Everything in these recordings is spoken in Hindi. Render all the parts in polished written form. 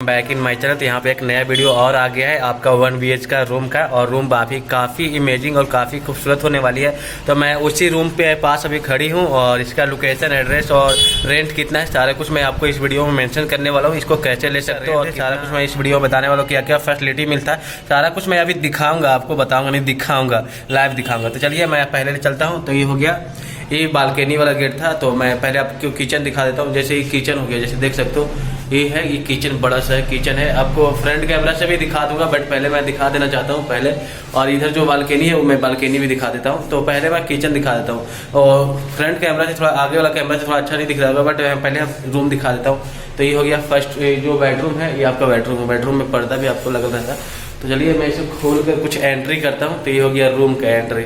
Back in my channel. तो यहाँ पे एक नया वीडियो और आ गया है आपका 1 BH का रूम का, और रूम काफ़ी इमेजिंग और काफ़ी खूबसूरत होने वाली है। तो मैं उसी रूम पे पास अभी खड़ी हूँ और इसका लोकेशन, एड्रेस और रेंट कितना है सारा कुछ मैं आपको इस वीडियो में मेंशन करने वाला हूँ। इसको कैसे ले सकते हो और सारा कुछ मैं इस वीडियो में बताने वाला हूँ, क्या क्या फैसिलिटी मिलता है सारा कुछ मैं अभी दिखाऊँगा, आपको बताऊँगा, नहीं दिखाऊँगा, लाइव दिखाऊँगा। तो चलिए मैं पहले चलता हूँ। तो ये हो गया, ये बालकनी वाला गेट था। तो मैं पहले आपको किचन दिखा देता हूँ। जैसे ये किचन हो गया, जैसे देख सकते हो ये है, ये किचन बड़ा सा किचन है। आपको फ्रंट कैमरा से भी दिखा दूंगा, बट पहले मैं दिखा देना चाहता हूँ पहले। और इधर जो बालकनी है वो मैं बालकनी भी दिखा देता हूँ। तो पहले मैं किचन दिखा देता हूँ, और फ्रंट कैमरा से थोड़ा आगे वाला कैमरा से थोड़ा अच्छा नहीं दिख रहा होगा, बट मैं पहले रूम दिखा देता हूँ। तो ये हो गया फर्स्ट जो बेडरूम है, ये आपका बेडरूम है। बेडरूम में पर्दा भी आपको लगा रहता है। तो चलिए मैं इसे खोल कर कुछ एंट्री करता हूँ। तो ये हो गया रूम का एंट्री,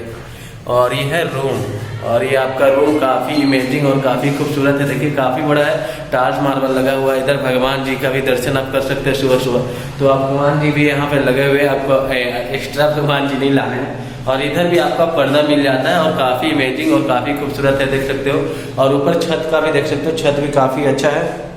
और ये है रूम। और ये आपका रूम काफ़ी इमेजिंग और काफ़ी खूबसूरत है। देखिए काफ़ी बड़ा है, टाइल्स मार्बल लगा हुआ है। इधर भगवान जी का भी दर्शन आप कर सकते हैं सुबह सुबह। तो आप भगवान जी भी यहाँ पे लगे हुए हैं, आपको एक्स्ट्रा भगवान जी नहीं लाने हैं। और इधर भी आपका पर्दा मिल जाता है, और काफ़ी इमेजिंग और काफ़ी खूबसूरत है, देख सकते हो। और ऊपर छत का भी देख सकते हो, छत भी काफ़ी अच्छा है।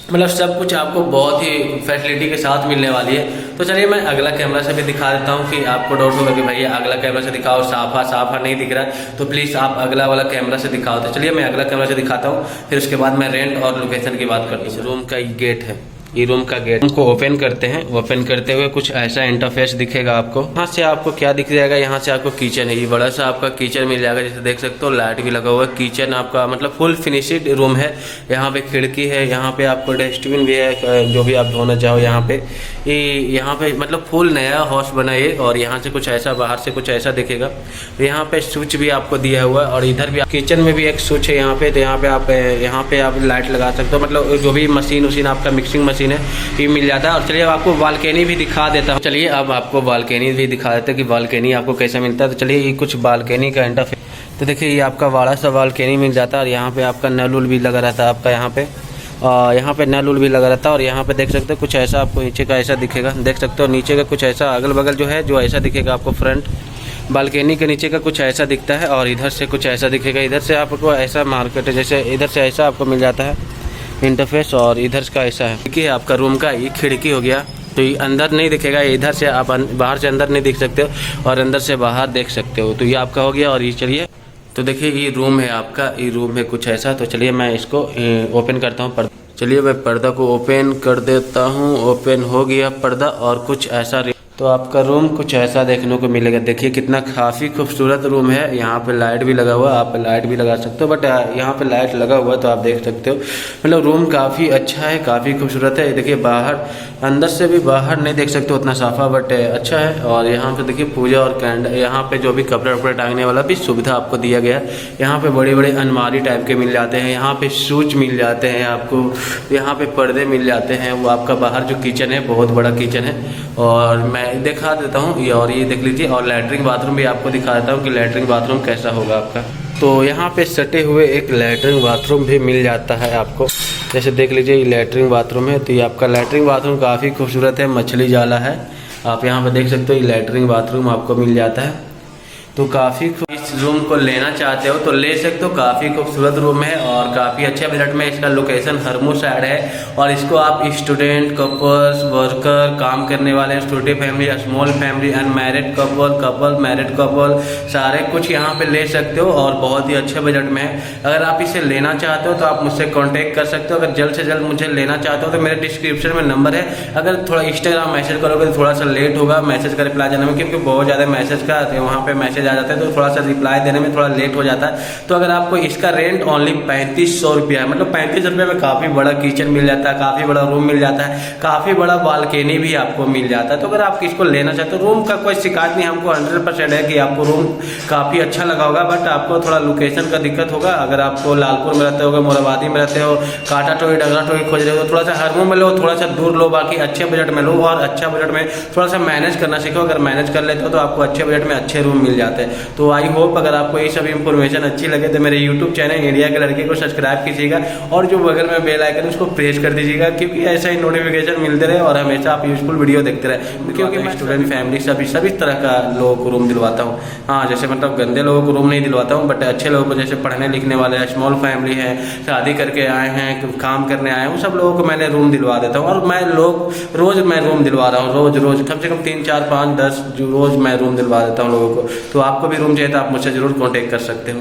मतलब सब कुछ आपको बहुत ही फैसिलिटी के साथ मिलने वाली है। तो चलिए मैं अगला कैमरा से भी दिखा देता हूँ कि आपको डाउट होगा कि भैया अगला कैमरा से दिखाओ, साफा नहीं दिख रहा है, तो प्लीज़ आप अगला वाला कैमरा से दिखाओ। तो चलिए मैं अगला कैमरा से दिखाता हूँ, फिर उसके बाद मैं रेंट और लोकेशन की बात करता हूँ। रूम का गेट है, ये रूम का गेट को ओपन करते हैं। ओपन करते हुए कुछ ऐसा इंटरफेस दिखेगा आपको। यहाँ से आपको क्या दिख जाएगा, यहाँ से आपको किचन है, ये बड़ा सा आपका किचन मिल जाएगा। जैसे देख सकते हो लाइट भी लगा हुआ है। किचन आपका मतलब फुल फिनिश्ड रूम है। यहाँ पे खिड़की है, यहाँ पे आपको डस्टबिन भी है, जो भी आप धोना चाहो यहाँ पे। ये यहाँ पे मतलब फुल नया हाउस बना है। और यहाँ से कुछ ऐसा, बाहर से कुछ ऐसा दिखेगा। तो यहाँ पे स्विच भी आपको दिया हुआ है, और इधर भी किचन में भी एक स्विच है यहाँ पे। तो यहाँ पे आप लाइट लगा सकते हो, मतलब जो भी मशीन आपका मिक्सिंग मशीन है ये मिल जाता है। और चलिए आपको बालकनी भी दिखा देता हूँ। चलिए अब आपको बालकनी भी दिखा देते हैं कि बालकनी आपको कैसा मिलता है। तो चलिए ये कुछ बालकनी का इंटरफेस। तो देखिए ये आपका बड़ा सा बालकनी मिल जाता है, और यहाँ पे आपका नल उल भी लगा रहता है आपका यहाँ पे नल उल भी लगा रहता है। और यहाँ पे देख सकते हो कुछ ऐसा आपको नीचे का ऐसा दिखेगा, देख सकते हो नीचे का कुछ ऐसा अगल बगल जो है, जो ऐसा दिखेगा आपको। फ्रंट बालकनी के नीचे का कुछ ऐसा दिखता है, और इधर से कुछ ऐसा दिखेगा। इधर से आपको ऐसा मार्केट है, जैसे इधर से ऐसा आपको मिल जाता है इंटरफेस, और इधर का ऐसा है। देखिए आपका रूम का ये खिड़की हो गया, तो ये अंदर नहीं दिखेगा, इधर से आप बाहर से अंदर नहीं देख सकते हो, और अंदर से बाहर देख सकते हो। तो ये आपका हो गया। और ये चलिए तो देखिए ये रूम है आपका, ये रूम है कुछ ऐसा। तो चलिए मैं इसको ओपन करता हूँ। चलिए मैं पर्दा को ओपन कर देता हूँ। ओपन हो गया पर्दा, और कुछ ऐसा तो आपका रूम कुछ ऐसा देखने को मिलेगा। देखिए कितना काफ़ी खूबसूरत रूम है। यहाँ पे लाइट भी लगा हुआ है, आप लाइट भी लगा सकते हो, बट यहाँ पे लाइट लगा हुआ है तो आप देख सकते हो। मतलब रूम काफ़ी अच्छा है, काफ़ी खूबसूरत है। देखिए बाहर, अंदर से भी बाहर नहीं देख सकते उतना साफा, बट अच्छा है। और यहाँ पे देखिए पूजा और कैंडल, यहाँ पे जो भी कपड़े वपड़े टांगने वाला भी सुविधा आपको दिया गया है। यहाँ पे बड़े बड़े अलमारी टाइप के मिल जाते हैं, यहाँ पे शूज मिल जाते हैं आपको, यहाँ पे पर्दे मिल जाते हैं। वो आपका बाहर जो किचन है बहुत बड़ा किचन है, और मैं दिखा देता हूँ। और ये देख लीजिए, और लैट्रिन बाथरूम भी आपको दिखा देता हूँ कि लैट्रिन बाथरूम कैसा होगा आपका। तो यहाँ पे सटे हुए एक लैट्रिन बाथरूम भी मिल जाता है आपको। जैसे देख लीजिए ये लैट्रिन बाथरूम है। तो ये आपका लैट्रिन बाथरूम काफ़ी खूबसूरत है, मछली जाला है। आप यहाँ पे देख सकते हो ये लैट्रिन बाथरूम आपको मिल जाता है। तो काफ़ी इस रूम को लेना चाहते हो तो ले सकते हो, काफ़ी खूबसूरत रूम है और काफ़ी अच्छे बजट में। इसका लोकेशन हरमू साइड है, और इसको आप स्टूडेंट, कपल्स, वर्कर, काम करने वाले, छोटी family, small family, unmarried couple, married couple, सारे कुछ यहाँ पे ले सकते हो, और बहुत ही अच्छे बजट में है। अगर आप इसे लेना चाहते हो तो आप मुझसे कॉन्टेक्ट कर सकते हो। अगर जल्द से जल्द मुझे लेना चाहते हो तो मेरे डिस्क्रिप्शन में नंबर है। अगर थोड़ा इंस्टाग्राम मैसेज करोगे तो थोड़ा सा लेट होगा मैसेज का रिप्लाई देने में, क्योंकि बहुत ज़्यादा मैसेज का वहाँ पे मैसेज आ जाता है, तो थोड़ा सा रिप्लाई देने में थोड़ा लेट हो जाता है। तो अगर आपको इसका रेंट ओनली 3500 रुपया है, मतलब 35 रुपये में काफ़ी बड़ा किचन मिल जाता है, काफ़ी बड़ा रूम मिल जाता है, काफ़ी बड़ा बालकनी भी आपको मिल जाता है। तो अगर आप इसको लेना चाहते हो, रूम का कोई शिकायत नहीं, हमको 100% है कि आपको रूम काफ़ी अच्छा लगा होगा, बट आपको थोड़ा लोकेशन का दिक्कत होगा। अगर आपको लालपुर में रहते हो, मोराबादी में रहते हो, काटा टोई, डगरा टोई खोज रहे हो, थोड़ा सा हरमू में लो, थोड़ा सा दूर लो, बाकी अच्छे बजट में लो, और अच्छा बजट में थोड़ा सा मैनेज करना सीखो। अगर मैनेज कर लेते हो तो आपको अच्छे बजट में अच्छे रूम मिल जाते हैं। तो आई होप अगर आपको ये सब इन्फॉर्मेशन अच्छी लगे तो मेरे यूट्यूब चैनल इंडिया के लड़के को सब्सक्राइब कीजिएगा और जो बगल में बेल आइकन उसको प्रेस कर दीजिएगा, क्योंकि ऐसा ही नोटिफिकेशन मिलते रहे और हमेशा आप यूजफुल वीडियो देखते रहे। क्योंकि मैं स्टूडेंट फैमिली सभी तरह का लोगों को रूम दिलवाता हूँ। हाँ, जैसे मतलब गंदे लोगों को रूम नहीं दिलवाता हूँ, बट अच्छे लोगों को, जैसे पढ़ने लिखने वाले हैं, स्मॉल फैमिली है, शादी करके आए हैं, काम करने आए हैं, उन सब लोगों को मैंने रूम दिलवा देता हूँ। और मैं रोज मैं रूम दिलवा रहा हूँ, रोज कम से कम 3, 4, 5, 10 रोज मैं रूम दिलवा देता हूँ लोगों को। तो आपको भी रूम चाहिए तो आप मुझसे जरूर कॉन्टेक्ट कर सकते हो।